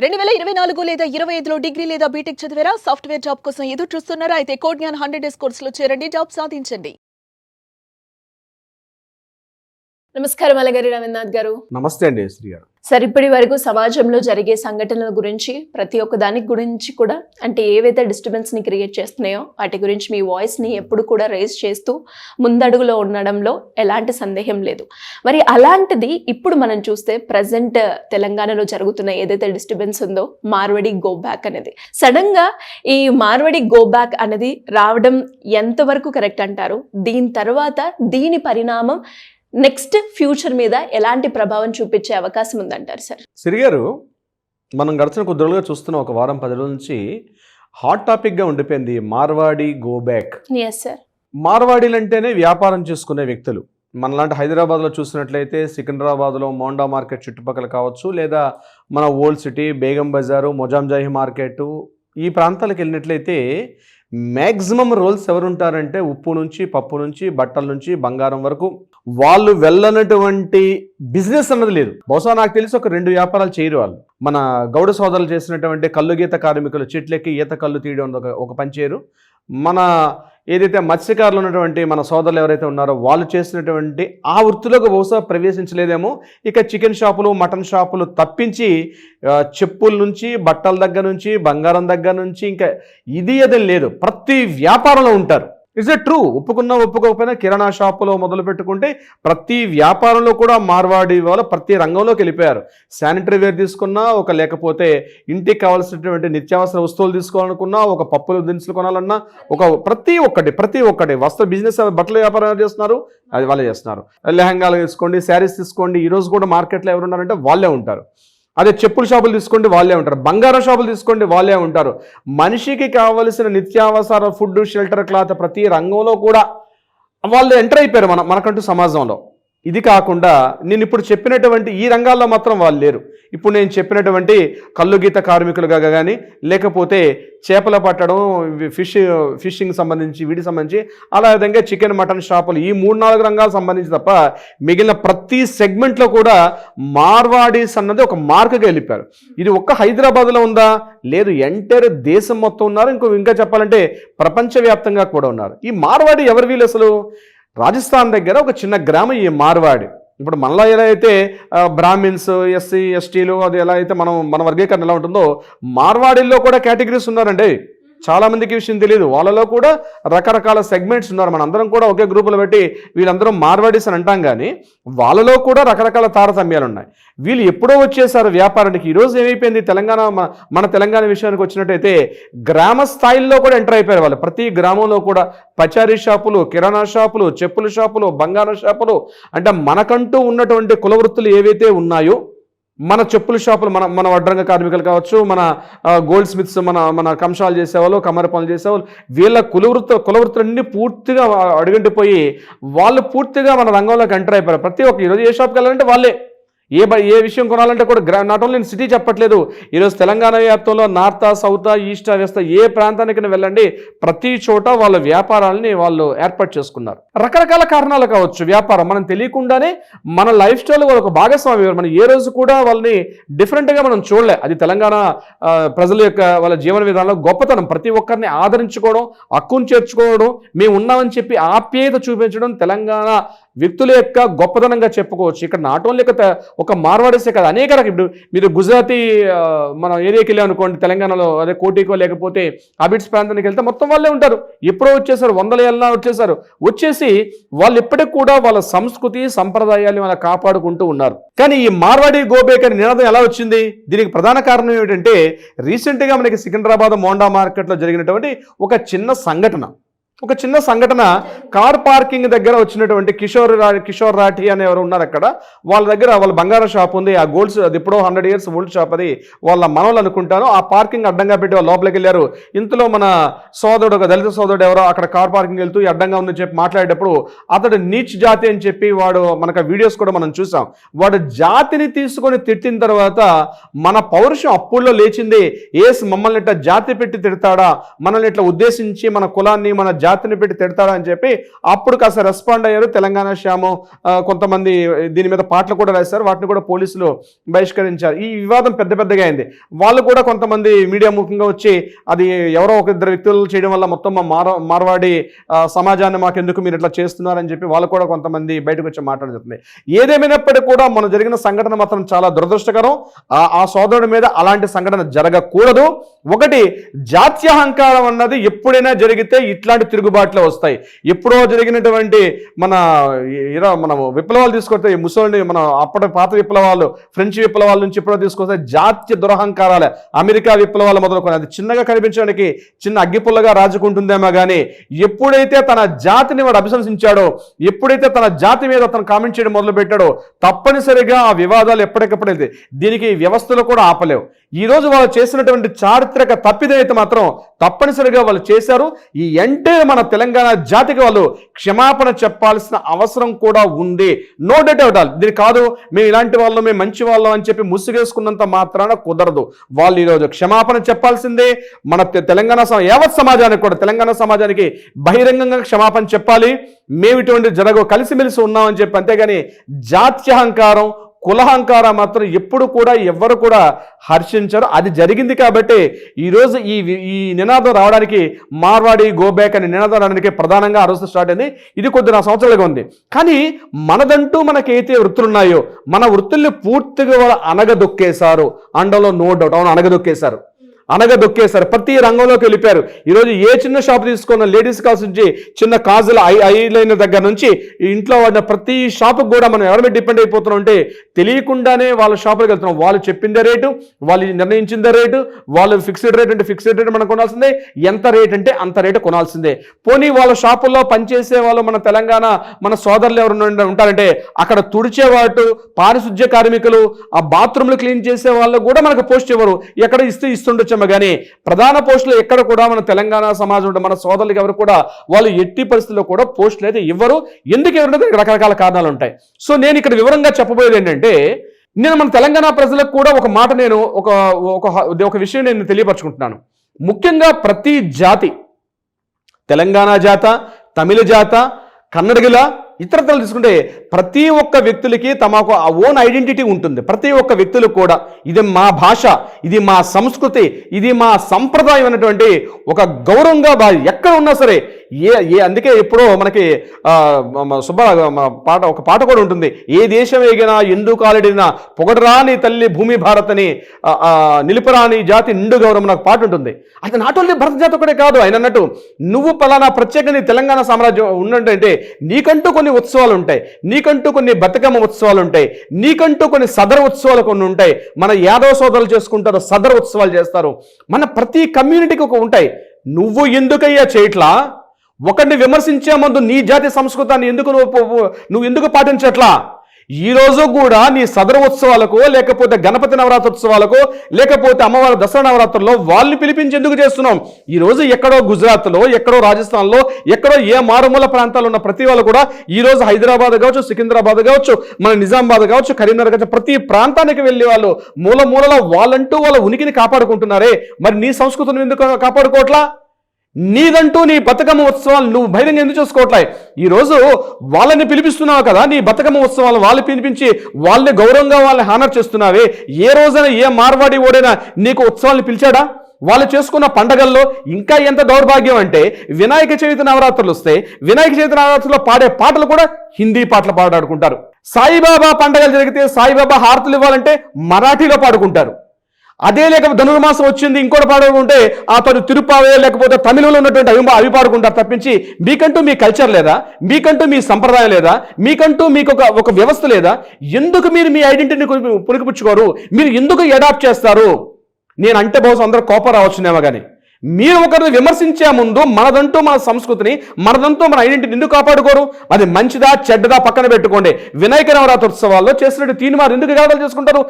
2024 లేదా 25లో డిగ్రీ లేదా బీటెక్ చదివారా? సాఫ్ట్వేర్ జాబ్ కోసం ఎదురు చూస్తున్నారా? అయితే కోడ్ జ్ఞాన్ 100 డేస్ కోర్సులో చేరండి, జాబ్ సాధించండి. నమస్కారం అలగారి రవీంద్రనాథ్ గారు. నమస్తే అండి శ్రీ గారు. సార్, ఇప్పటి వరకు సమాజంలో జరిగే సంఘటనల గురించి ప్రతి ఒక్క దాని గురించి కూడా అంటే ఏవైతే డిస్టర్బెన్స్ ని క్రియేట్ చేస్తున్నాయో వాటి గురించి మీ వాయిస్ ని ఎప్పుడు కూడా రేజ్ చేస్తూ ముందడుగులో ఉండడంలో ఎలాంటి సందేహం లేదు. మరి అలాంటిది ఇప్పుడు మనం చూస్తే ప్రజెంట్ తెలంగాణలో జరుగుతున్న ఏదైతే డిస్టర్బెన్స్ ఉందో మార్వడి గో బ్యాక్ అనేది, సడన్ గా ఈ మార్వడి గో బ్యాక్ అనేది రావడం ఎంతవరకు కరెక్ట్ అంటారు? దీని తర్వాత దీని పరిణామం నెక్స్ట్ ఫ్యూచర్ మీద ఎలాంటి ప్రభావం చూపించే అవకాశం ఉందంటారు సార్? శ్రీ గారు, మనం గడిచిన కొద్ది రోజులుగా చూస్తున్న ఒక వారం 10 రోజుల నుంచి హాట్ టాపిక్గా ఉండిపోయింది Marwadi go back. Yes sir. మార్వాడీలు అంటేనే వ్యాపారం చేసుకునే వ్యక్తులు. మనలాంటి హైదరాబాద్లో చూసినట్లయితే సికింద్రాబాద్లో మోండా మార్కెట్ చుట్టుపక్కల కావచ్చు, లేదా మన ఓల్డ్ సిటీ, బేగం బజారు, మొజాంజాహి మార్కెట్, ఈ ప్రాంతాలకు వెళ్ళినట్లయితే మ్యాక్సిమం రోల్స్ ఎవరుంటారంటే ఉప్పు నుంచి, పప్పు నుంచి, బట్టల నుంచి, బంగారం వరకు వాళ్ళు వెళ్ళనటువంటి బిజినెస్ అన్నది లేదు. బహుశా నాకు తెలిసి ఒక 2 వ్యాపారాలు చేయరు వాళ్ళు. మన గౌడ సోదరులు చేసినటువంటి కళ్ళు గీత కార్మికులు చెట్లెక్కి ఈత కళ్ళు తీయడం ఒక పని చేయరు. మన ఏదైతే మత్స్యకారులు ఉన్నటువంటి మన సోదరులు ఎవరైతే ఉన్నారో వాళ్ళు చేసినటువంటి ఆ వృత్తిలోకి బహుశా ప్రవేశించలేదేమో. ఇక చికెన్ షాపులు, మటన్ షాపులు తప్పించి చెప్పుల నుంచి, బట్టల దగ్గర నుంచి, బంగారం దగ్గర నుంచి ఇంకా ఇది అదే లేదు. ప్రతి వ్యాపారంలో ఉంటారు. It's a true. ఒప్పుకున్నా ఒప్పుకోకపోయినా కిరాణా షాపులో మొదలు పెట్టుకుంటే ప్రతి వ్యాపారంలో కూడా మార్వాడి వాళ్ళు ప్రతి రంగంలోకి వెళ్ళిపోయారు. శానిటరీ వేర్ తీసుకున్నా, లేకపోతే ఇంటికి కావాల్సినటువంటి నిత్యావసర వస్తువులు తీసుకోవాలనుకున్నా, ఒక పప్పులు దినుసులు కొనాలన్నా, ప్రతి ఒక్కటి వస్త్ర బిజినెస్, బట్టల వ్యాపారం చేస్తున్నారు, అది వాళ్ళే చేస్తున్నారు. లెహంగాలు తీసుకోండి, శారీస్ తీసుకోండి, ఈరోజు కూడా మార్కెట్లో ఎవరున్నారంటే వాళ్ళే ఉంటారు. అదే చెప్పుల షాపులు తీసుకోండి, వాళ్ళే ఉంటారు. బంగారం షాపులు తీసుకోండి, వాళ్ళే ఉంటారు. మనిషికి కావలసిన నిత్యావసర ఫుడ్, షెల్టర్, క్లాత్ ప్రతి రంగంలో కూడా వాళ్ళు ఎంటర్ అయిపోయారు మనకంటూ సమాజంలో. ఇది కాకుండా నేను ఇప్పుడు చెప్పినటువంటి ఈ రంగాల్లో మాత్రం వాళ్ళు లేరు. ఇప్పుడు నేను చెప్పినటువంటి కళ్ళు గీత కార్మికులుగా కానీ, లేకపోతే చేపల పట్టడం, ఫిషింగ్ సంబంధించి, వీటికి సంబంధించి, అలా విధంగా చికెన్, మటన్ షాపులు, ఈ 3-4 రంగాలకు సంబంధించి తప్ప మిగిలిన ప్రతి సెగ్మెంట్లో కూడా మార్వాడీస్ అన్నది ఒక మార్కుగా వెళ్ళిపోయారు. ఇది ఒక్క హైదరాబాద్లో ఉందా? లేదు, ఎంటైర్ దేశం మొత్తం ఉన్నారు. ఇంకా చెప్పాలంటే ప్రపంచవ్యాప్తంగా కూడా ఉన్నారు. ఈ మార్వాడి ఎవరు వీళ్ళు అసలు? రాజస్థాన్ దగ్గర ఒక చిన్న గ్రామం ఈ మార్వాడి. ఇప్పుడు మనలో ఎలా అయితే బ్రాహ్మిన్స్, ఎస్సీ, ఎస్టీలు, అది ఎలా అయితే మన వర్గీకరణ ఎలా ఉంటుందో, మార్వాడీల్లో కూడా కేటగిరీస్ ఉన్నారండి. చాలామందికి విషయం తెలియదు. వాళ్ళలో కూడా రకరకాల సెగ్మెంట్స్ ఉన్నారు. మనందరం కూడా ఒకే గ్రూపులో పెట్టి వీళ్ళందరూ మార్వాడీస్ అని అంటాం, కానీ వాళ్ళలో కూడా రకరకాల తారతమ్యాలు ఉన్నాయి. వీళ్ళు ఎప్పుడో వచ్చేసారు వ్యాపారానికి. ఈరోజు ఏమైపోయింది, మన తెలంగాణ విషయానికి వచ్చినట్టయితే గ్రామ స్థాయిల్లో కూడా ఎంటర్ అయిపోయారు వాళ్ళు. ప్రతి గ్రామంలో కూడా పచారీ షాపులు, కిరాణా షాపులు, చెప్పుల షాపులు, బంగారం షాపులు, అంటే మనకంటూ ఉన్నటువంటి కుల వృత్తులు ఏవైతే ఉన్నాయో, మన చెప్పుల షాపులు, మన వడ్రంగ కార్మికులు కావచ్చు, మన గోల్డ్ స్మిత్స్, మన కంశాలు చేసేవాళ్ళు, కమ్మరి పనులు చేసేవాళ్ళు, వీళ్ళ కులవృత్తులన్నీ పూర్తిగా అడుగంటిపోయి వాళ్ళు పూర్తిగా మన రంగంలోకి ఎంటర్ అయిపోయారు. ప్రతి ఒక్క ఈరోజు ఏ షాప్కి వెళ్ళాలంటే వాళ్ళే. ఏ విషయం కొనాలంటే కూడా నాట్ ఓన్లీ నేను సిటీ చెప్పట్లేదు, ఈరోజు తెలంగాణ వ్యాప్తంలో నార్త్, సౌత్, ఈస్ట్, వెస్ట్ ఏ ప్రాంతానికి వెళ్ళండి, ప్రతి చోట వాళ్ళ వ్యాపారాలని వాళ్ళు ఏర్పాటు చేసుకున్నారు. రకరకాల కారణాలు కావచ్చు. వ్యాపారం మనం తెలియకుండానే మన లైఫ్ స్టైల్ ఒక భాగస్వామి. మనం ఏ రోజు కూడా వాళ్ళని డిఫరెంట్గా మనం చూడలే. అది తెలంగాణ ప్రజల యొక్క వాళ్ళ జీవన విధానంలో గొప్పతనం. ప్రతి ఒక్కరిని ఆదరించుకోవడం, హక్కును చేర్చుకోవడం, మేము ఉన్నామని చెప్పి ఆప్యాయత చూపించడం తెలంగాణ వ్యక్తుల యొక్క గొప్పతనంగా చెప్పుకోవచ్చు. ఇక్కడ నాట్ ఓన్లీ ఒక మార్వాడీసే కాదు, అనేక రకం. ఇప్పుడు మీరు గుజరాతీ మన ఏరియాకి వెళ్ళి అనుకోండి, తెలంగాణలో అదే కోటికో లేకపోతే అబిడ్స్ ప్రాంతానికి వెళ్తే మొత్తం వాళ్ళే ఉంటారు. ఎప్పుడో వచ్చేసారు, 100 ఏళ్ళ వచ్చేసి వాళ్ళు ఇప్పటికి కూడా వాళ్ళ సంస్కృతి, సంప్రదాయాన్ని వాళ్ళ కాపాడుకుంటూ ఉన్నారు. కానీ ఈ మార్వాడి గోబేక్ అనే నినాదం ఎలా వచ్చింది? దీనికి ప్రధాన కారణం ఏమిటంటే, రీసెంట్గా మనకి సికింద్రాబాద్ మోండా మార్కెట్లో జరిగినటువంటి ఒక చిన్న సంఘటన కార్ పార్కింగ్ దగ్గర వచ్చినటువంటి కిషోర్ రాఠీ అని ఎవరు ఉన్నారు అక్కడ. వాళ్ళ బంగారం షాప్ ఉంది. ఆ గోల్డ్స్, అది ఎప్పుడో 100 years ఓల్డ్ షాప్, అది వాళ్ళ మనవలు అనుకుంటాను. ఆ పార్కింగ్ అడ్డంగా పెట్టి వాళ్ళు లోపలికి వెళ్ళారు. ఇంతలో మన సోదరుడు, ఒక దళిత సోదరుడు ఎవరో అక్కడ కార్ పార్కింగ్ వెళ్తూ అడ్డంగా ఉందని చెప్పి మాట్లాడేటప్పుడు అతడు నీచ్ జాతి అని చెప్పి వాడు, మనకు వీడియోస్ కూడా మనం చూసాం, వాడు జాతిని తీసుకొని తిట్టిన తర్వాత మన పౌరుషం అప్పుల్లో లేచింది. మమ్మల్ని ఇట్లా జాతి పెట్టి తిడతాడా, మనల్ని ఇట్లా ఉద్దేశించి మన కులాన్ని, మన జాతిని పెట్టి తిడతాడా అని చెప్పి అప్పుడు కాస్త రెస్పాండ్ అయ్యారు తెలంగాణ శ్యాము. కొంతమంది దీని మీద పాటలు కూడా రాశారు, వాటిని కూడా పోలీసులు బహిష్కరించారు. ఈ వివాదం పెద్దగా అయింది. వాళ్ళు కూడా కొంతమంది మీడియా ముఖంగా వచ్చి అది ఎవరో ఒక ఇద్దరు వ్యక్తులు చేయడం వల్ల మొత్తం మా మార్వాడి సమాజాన్ని మాకెందుకు మీరు ఇట్లా చేస్తున్నారని చెప్పి వాళ్ళు కూడా కొంతమంది బయటకు వచ్చి మాట్లాడుతుంది. ఏదేమైనప్పటికీ కూడా మన జరిగిన సంఘటన మాత్రం చాలా దురదృష్టకరం. ఆ సోదరుడి మీద అలాంటి సంఘటన జరగకూడదు. ఒకటి, జాత్యహంకారం అన్నది ఎప్పుడైనా జరిగితే ఇట్లాంటి తిరుగుబాట్లు వస్తాయి. ఎప్పుడో జరిగినటువంటి మన విప్లవాలు తీసుకొస్తే ముసలి మన అప్పటి పాత విప్లవాలు, ఫ్రెంచ్ విప్లవాల నుంచి ఎప్పుడో తీసుకొస్తే జాత్య దురహంకారాలే. అమెరికా విప్లవాలు మొదలుకొని అది చిన్నగా కనిపించడానికి చిన్న అగ్గిపుల్లగా రాజుకుంటుందేమో కానీ ఎప్పుడైతే తన జాతిని వాడు అభిశంసించాడో, ఎప్పుడైతే తన జాతి మీద అతను కామెంట్ చేయడం మొదలు పెట్టాడో తప్పనిసరిగా ఆ వివాదాలు ఎప్పటికప్పుడైతే దీనికి వ్యవస్థలు కూడా ఆపలేవు. ఈరోజు వాళ్ళు చేసినటువంటి చారిత్రక తప్పిదైతే మాత్రం తప్పనిసరిగా వాళ్ళు చేశారు. ఈ ఎంటైర్ మన తెలంగాణ జాతికి వాళ్ళు క్షమాపణ చెప్పాల్సిన అవసరం కూడా ఉంది. No doubt at all. దీని కాదు మేము ఇలాంటి వాళ్ళం, మేము మంచి వాళ్ళం అని చెప్పి ముసుగేసుకున్నంత మాత్రాన కుదరదు. వాళ్ళు ఈరోజు క్షమాపణ చెప్పాల్సిందే. మన తెలంగాణ యావత్ సమాజానికి కూడా, తెలంగాణ సమాజానికి బహిరంగంగా క్షమాపణ చెప్పాలి. మేము ఇటువంటి జరగవు, కలిసిమెలిసి ఉన్నామని చెప్పి. అంతేగాని జాత్యహంకారం, కులహంకారం మాత్రం ఎప్పుడు కూడా ఎవ్వరు కూడా హర్షించరు. అది జరిగింది కాబట్టి ఈరోజు ఈ నినాదం రావడానికి, మార్వాడి గోబ్యాక్ అనే నినాదం రావడానికి ప్రధానంగా ఆ రోజు స్టార్ట్ అయింది. ఇది కొద్ది నా సంవత్సరాలుగా ఉంది. కానీ మనదంటూ మనకైతే వృత్తులు ఉన్నాయో మన వృత్తుల్ని పూర్తిగా వాళ్ళు అనగదొక్కేశారు. అండలో నో డౌట్. అవును, అనగదొక్కేశారు. ప్రతి రంగంలోకి వెళ్ళిపోయారు. ఈరోజు ఏ చిన్న షాప్ తీసుకున్న లేడీస్ కాల్స్ నుంచి చిన్న కాజుల ఐలైనర్ దగ్గర నుంచి ఇంట్లో వాడిన ప్రతి షాపుకి కూడా మనం ఎవరి మీద డిపెండ్ అయిపోతున్నాం అంటే తెలియకుండానే వాళ్ళ షాపులకు వెళ్తున్నాం. వాళ్ళు చెప్పిందే రేటు, వాళ్ళు నిర్ణయించిందే రేటు, వాళ్ళు ఫిక్స్డ్ రేట్ అంటే ఫిక్స్డ్ రేట్ మనం కొనాల్సిందే, ఎంత రేట్ అంటే అంత రేటు కొనాల్సిందే. పోనీ వాళ్ళ షాపుల్లో పనిచేసే వాళ్ళు మన తెలంగాణ మన సోదరులు ఎవరు ఉంటారంటే అక్కడ తుడిచేవాటు, పారిశుద్ధ్య కార్మికులు, ఆ బాత్రూమ్లు క్లీన్ చేసే వాళ్ళు కూడా మనకు పోస్ట్ ఇవ్వరు. ఎక్కడ ఇస్తుండొచ్చు కానీ ప్రధాన పోస్టులు ఎక్కడ కూడా మన తెలంగాణ సమాజం మన సోదరులకు ఎవరు కూడా వాళ్ళు ఎట్టి పరిస్థితుల్లో కూడా పోస్టులు అయితే ఇవ్వరు. ఎందుకు ఎవరు? రకరకాల కారణాలు ఉంటాయి. సో నేను ఇక్కడ వివరంగా చెప్పబోయేది ఏంటంటే, నేను మన తెలంగాణ ప్రజలకు కూడా ఒక మాట, నేను ఒక విషయం నేను తెలియపరచుకుంటున్నాను. ముఖ్యంగా ప్రతి జాతి, తెలంగాణ జాత, తమిళ జాత, కన్నడగిల, ఇతరతలు తీసుకుంటే ప్రతి ఒక్క వ్యక్తులకి తమకు ఆ ఓన్ ఐడెంటిటీ ఉంటుంది. ప్రతి ఒక్క వ్యక్తులు కూడా ఇది మా భాష, ఇది మా సంస్కృతి, ఇది మా సంప్రదాయం అనేటువంటి ఒక గౌరవంగా ఎక్కడ ఉన్నా సరే అందుకే ఎప్పుడో మనకి ఒక పాట కూడా ఉంటుంది. ఏ దేశం ఎగినా ఎందుకు కాలడినా పొగడరాని తల్లి భూమి భారత్ అని, నిలుపరాని జాతి నిండు గౌరవం నాకు పాట ఉంటుంది. అది నాట్ ఓన్లీ భరత జాతి ఒకటే కాదు. ఆయన అన్నట్టు నువ్వు పలానా ప్రత్యేకంగా తెలంగాణ సామ్రాజ్యం ఉన్నట్టంటే నీకంటూ కొన్ని ఉత్సవాలు ఉంటాయి, నీకంటూ కొన్ని బతుకమ్మ ఉత్సవాలు ఉంటాయి, నీకంటూ కొన్ని సదర ఉత్సవాలు కొన్ని ఉంటాయి. మన యాదవ సోదరులు చేసుకుంటారు, సదర ఉత్సవాలు చేస్తారు. మన ప్రతి కమ్యూనిటీకి ఒక ఉంటాయి. నువ్వు ఎందుకయ్యా చేయట్లా? ఒకరిని విమర్శించే ముందు నీ జాతి సంస్కృతాన్ని నువ్వు ఎందుకు పాటించట్లా? ఈ రోజు కూడా నీ సదర ఉత్సవాలకు, లేకపోతే గణపతి నవరాత్రి ఉత్సవాలకు, లేకపోతే అమ్మవారి దసరా నవరాత్రుల్లో వాళ్ళని పిలిపించి ఎందుకు చేస్తున్నాం? ఈ రోజు ఎక్కడో గుజరాత్లో, ఎక్కడో రాజస్థాన్లో, ఎక్కడో ఏ మారుమూల ప్రాంతాల్లో ఉన్న ప్రతి వాళ్ళు కూడా ఈ రోజు హైదరాబాద్ కావచ్చు, సికింద్రాబాద్ కావచ్చు, మన నిజామాబాద్ కావచ్చు, కరీంనగర్ కావచ్చు, ప్రతి ప్రాంతానికి వెళ్ళి వాళ్ళు మూలలో వాళ్ళంటూ వాళ్ళ ఉనికిని కాపాడుకుంటున్నారే. మరి నీ సంస్కృతిని ఎందుకు కాపాడుకోవట్లా? నీదంటూ నీ బతుకమ్మ ఉత్సవాలు నువ్వు బహిరంగ ఎందుకు చూసుకోవట్లే? ఈరోజు వాళ్ళని పిలిపిస్తున్నావు కదా, నీ బతుకమ్మ ఉత్సవాలు వాళ్ళు పిలిపించి వాళ్ళని గౌరవంగా వాళ్ళని హానర్ చేస్తున్నావే. ఏ రోజైనా ఏ మార్వాడి ఓడైనా నీకు ఉత్సవాలను పిలిచాడా? వాళ్ళు చేసుకున్న పండగల్లో ఇంకా ఎంత దౌర్భాగ్యం అంటే, వినాయక చవితి నవరాత్రులు వస్తే వినాయక చవితి నవరాత్రుల్లో పాడే పాటలు కూడా హిందీ పాటలు పాడుకుంటారు. సాయిబాబా పండగలు జరిగితే సాయిబాబా హారతులు ఇవ్వాలంటే మరాఠీలో పాడుకుంటారు. అదే లేక ధనుర్మాసం వచ్చింది ఇంకోటి పాడుకుంటే అతను తిరుపావే లేకపోతే తమిళంలో ఉన్నటువంటి అవి పాడుకుంటారు తప్పించి మీకంటూ మీ కల్చర్ లేదా? మీకంటూ మీ సంప్రదాయం లేదా? మీకంటూ మీకు ఒక వ్యవస్థ లేదా? ఎందుకు మీరు మీ ఐడెంటిటీని పుణికిపుచ్చుకోరు? మీరు ఎందుకు అడాప్ట్ చేస్తారు? నేనంటే బహుశా అందరూ కోపం రావచ్చునేమో కానీ మీరు ఒకరిని విమర్శించే ముందు మనదంటూ మన సంస్కృతిని, మనదంటూ మన ఐడెంటిటీ ఎందుకు కాపాడుకోరు? అది మంచిదా చెడ్డదా పక్కన పెట్టుకోండి. వినాయక నవరాత్రి ఉత్సవాల్లో చేసినట్టు తీన్మార్ ఎందుకు గాడాలు చేసుకుంటారు?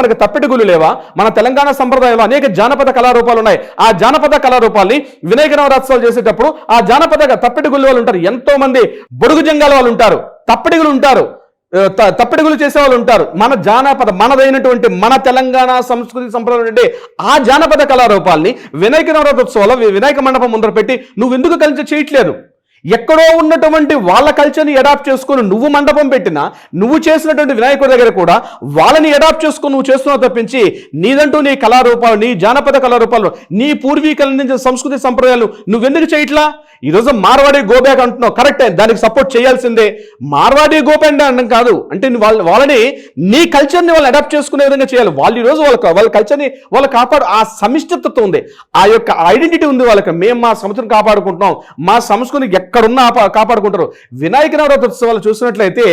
మనకు తప్పెటి గుళ్ళు లేవా? మన తెలంగాణ సంప్రదాయంలో అనేక జానపద కళారూపాలు ఉన్నాయి. ఆ జానపద కళారూపాల్ని వినాయక నవరాత్రులు చేసేటప్పుడు ఆ జానపద తప్పెటి గుళ్ళు వాళ్ళు ఉంటారు. ఎంతో మంది బొడుగు జంగాల వాళ్ళు ఉంటారు, తప్పెడిగులు ఉంటారు, తప్పిడుగులు చేసే వాళ్ళు ఉంటారు. మన జానపద మనదైనటువంటి మన తెలంగాణ సంస్కృతి సంప్రదాయం అంటే ఆ జానపద కళారూపాల్ని వినాయక నవరాత్రోత్సవాల్లో వినాయక మండపం ముందర పెట్టి నువ్వు ఎందుకు కలిసి చేయట్లేదు? ఎక్కడో ఉన్నటువంటి వాళ్ళ కల్చర్ని అడాప్ట్ చేసుకుని నువ్వు మండపం పెట్టినా నువ్వు చేసినటువంటి వినాయకుడి దగ్గర కూడా వాళ్ళని అడాప్ట్ చేసుకుని నువ్వు చేస్తున్నావు తప్పించి నీదంటూ నీ కళారూపాలు, నీ జానపద కళారూపాలు, నీ పూర్వీకుల నుంచి సంస్కృతి సంప్రదాయాలు నువ్వెందుకు చేయట్లా? ఈరోజు మార్వాడి గోబ్యాక్ అంటున్నావు, కరెక్టే, దానికి సపోర్ట్ చేయాల్సిందే. మార్వాడి గోబ్యాక్ అనడం కాదు, అంటే వాళ్ళని నీ కల్చర్ని వాళ్ళు అడాప్ట్ చేసుకునే విధంగా చేయాలి. వాళ్ళు ఈరోజు వాళ్ళ కల్చర్ని వాళ్ళు కాపాడు, ఆ సమిష్టిత్వం ఉంది, ఆ యొక్క ఐడెంటిటీ ఉంది వాళ్ళకి. మేము మా సంస్కృతిని కాపాడుకుంటున్నాం, మా సంస్కృతిని ఎక్కడున్నా కాపాడుకుంటారు. వినాయక నవరాత్రోత్సవాలు చూసినట్లయితే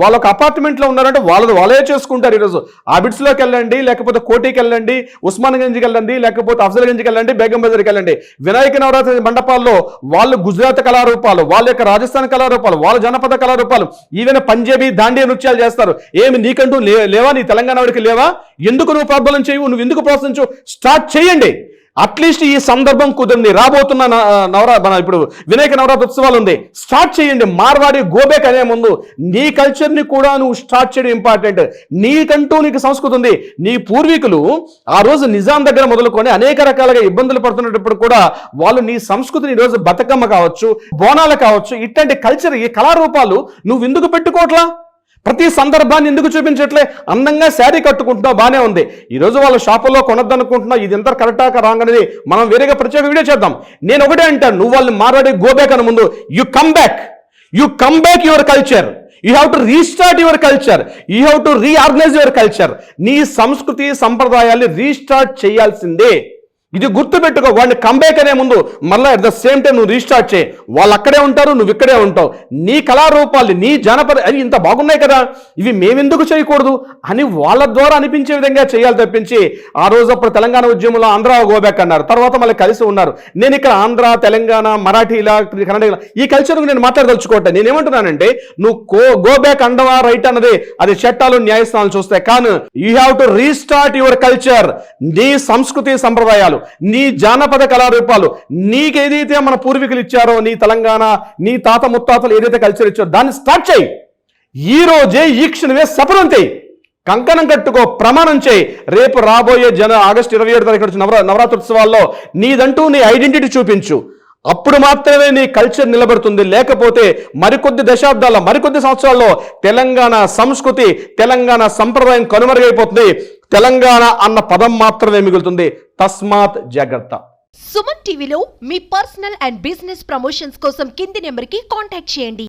వాళ్ళ ఒక అపార్ట్మెంట్లో ఉన్నారంటే వాళ్ళే చేసుకుంటారు. ఈరోజు ఆబిడ్స్లోకి వెళ్ళండి, లేకపోతే కోటికి వెళ్ళండి, ఉస్మాన్గంజ్కి వెళ్ళండి, లేకపోతే అఫ్జల్గంజ్కి వెళ్ళండి, బేగం బజార్కి వెళ్ళండి, వినాయక నవరాత్రి మండపాల్లో వాళ్ళు గుజరాత్ కళారూపాలు, వాళ్ళ యొక్క రాజస్థాన్ కళారూపాలు, వాళ్ళ జనపద కళారూపాలు, ఈవెన్ పంజాబీ దాండియా నృత్యాలు చేస్తారు. ఏమి నీకంటూ లేవా? నీ తెలంగాణ వాడికి లేవా? ఎందుకు నువ్వు ప్రాబ్లం చేయవు? నువ్వు ఎందుకు ప్రోత్సహించు? స్టార్ట్ చేయండి. అట్లీస్ట్ ఈ సందర్భం కుదిరింది, రాబోతున్న ఇప్పుడు వినాయక నవరాత్రోత్సవాలు ఉంది, స్టార్ట్ చేయండి. మార్వాడి గోబేక్ అనే ముందు నీ కల్చర్ని కూడా నువ్వు స్టార్ట్ చేయడం ఇంపార్టెంట్. నీకంటూ నీకు సంస్కృతి ఉంది. నీ పూర్వీకులు ఆ రోజు నిజాం దగ్గర మొదలుకొని అనేక రకాలుగా ఇబ్బందులు పడుతున్నప్పుడు కూడా వాళ్ళు నీ సంస్కృతిని ఈరోజు బతుకమ్మ కావచ్చు, బోనాలు కావచ్చు, ఇట్లాంటి కల్చర్, ఈ కళారూపాలు నువ్వు ఎందుకు పెట్టుకోవట్లా? ప్రతి సందర్భాన్ని ఎందుకు చూపించట్లే? అందంగా శారీ కట్టుకుంటున్నావు, బాగానే ఉంది. ఈరోజు వాళ్ళ షాపుల్లో కొనొద్దనుకుంటున్నావు, ఇది ఎంత కరెక్టా రాంగ్ అనేది మనం వేరేగా ప్రత్యేక వీడియో చేద్దాం. నేను ఒకటే అంటాను, నువ్వు వాళ్ళని మాట్లాడి గోబ్యాక్ అని ముందు you come back your culture. You have to restart your culture, you have to reorganise your culture. నీ సంస్కృతి సంప్రదాయాల్ని రీస్టార్ట్ చేయాల్సిందే. ఇది గుర్తుపెట్టుకో. వాడిని కంబ్యాక్ అనే ముందు మళ్ళీ అట్ ద సేమ్ టైం నువ్వు రీస్టార్ట్ చేయి. వాళ్ళు అక్కడే ఉంటారు, నువ్వు ఇక్కడే ఉంటావు. నీ కళారూపాలు, నీ జానపద అవి ఇంత బాగున్నాయి కదా, ఇవి మేమెందుకు చేయకూడదు అని వాళ్ళ ద్వారా అనిపించే విధంగా చేయాలి తప్పించి, ఆ రోజు అప్పుడు తెలంగాణ ఉద్యమంలో ఆంధ్ర గోబ్యాక్ అన్నారు, తర్వాత మళ్ళీ కలిసి ఉన్నారు. నేను ఇక్కడ ఆంధ్ర, తెలంగాణ, మరాఠీలా, కన్నడ ఈ కల్చర్ నేను మాట్లాడదలుచుకోవట్లేదు. నేనేమంటున్నానంటే నువ్వు గోబ్యాక్ అండవా రైట్ అన్నది అది చట్టాలు న్యాయస్థానాలు చూస్తాయి. కానీ you have to restart your culture. నీ సంస్కృతి సంప్రదాయాలు, నీ జానపద కళారూపాలు, నీకేదైతే మన పూర్వీకులు ఇచ్చారో, నీ తెలంగాణ, నీ తాత ముత్తాతలు ఏదైతే కల్చర్ ఇచ్చారో దాన్ని స్టార్ట్ చేయి. ఈ రోజే, ఈ క్షణమే సఫలం చేయి, కంకణం కట్టుకో, ప్రమాణం చేయి. రేపు రాబోయే ఆగస్టు 27 తారీఖు నవరాత్రోత్సవాల్లో నీదంటూ నీ ఐడెంటిటీ చూపించు. అప్పుడు మాత్రమే నీ కల్చర్ నిలబడుతుంది. లేకపోతే మరికొద్ది దశాబ్దాల్లో, మరికొద్ది సంవత్సరాల్లో తెలంగాణ సంస్కృతి, తెలంగాణ సంప్రదాయం కనుమరుగైపోతుంది. తెలంగాణ అన్న పదం మాత్రమే మిగులుతుంది. తస్మాత్ జాగ్రత్త. సుమన్ టీవీలో మీ పర్సనల్ అండ్ బిజినెస్ ప్రమోషన్స్ కోసం కింది నెంబర్కి కాంటాక్ట్ చేయండి.